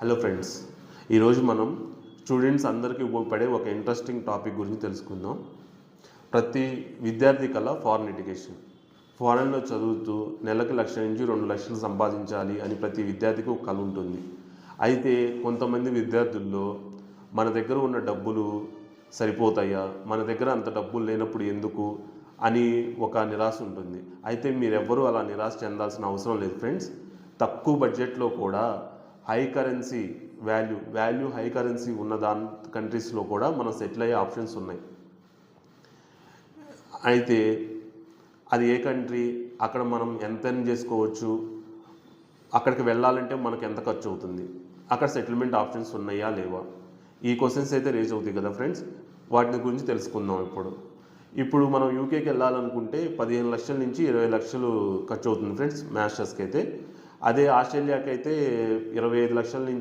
Hello friends, ఈరోజు మనం students అందరికీ ఉపయోగపడే ఒక ఇంట్రెస్టింగ్ టాపిక్ గురించి తెలుసుకుందాం. ప్రతి విద్యార్థి కల ఫారెన్ ఎడ్యుకేషన్. ఫారెన్లో చదువుతూ నెలకు 1,00,000 నుంచి 2 లక్షలు సంపాదించాలి అని ప్రతి విద్యార్థికి ఒక కల ఉంటుంది. అయితే కొంతమంది విద్యార్థుల్లో మన దగ్గర ఉన్న డబ్బులు సరిపోతాయా, మన దగ్గర అంత డబ్బులు లేనప్పుడు ఎందుకు అని ఒక నిరాశ ఉంటుంది. అయితే మీరెవ్వరూ అలా నిరాశ చెందాల్సిన అవసరం లేదు ఫ్రెండ్స్. తక్కువ బడ్జెట్లో కూడా high currency value high currency ఉన్న కంట్రీస్లో కూడా మనం సెటిల్ అయ్యే ఆప్షన్స్ ఉన్నాయి. అయితే అది ఏ కంట్రీ, అక్కడ మనం ఎంత ఎర్న్ చేసుకోవచ్చు, అక్కడికి వెళ్ళాలంటే మనకు ఎంత ఖర్చు అవుతుంది, అక్కడ సెటిల్మెంట్ ఆప్షన్స్ ఉన్నాయా లేవా, ఈ క్వశ్చన్స్ అయితే రేజ్ అవుతాయి కదా ఫ్రెండ్స్. వాటి గురించి తెలుసుకుందాం. ఇప్పుడు మనం యూకేకి వెళ్ళాలనుకుంటే 15 లక్షల నుంచి 20 లక్షలు ఖర్చు అవుతుంది ఫ్రెండ్స్ మాస్టర్స్కి అయితే. అదే ఆస్ట్రేలియాకి అయితే 25 లక్షల నుంచి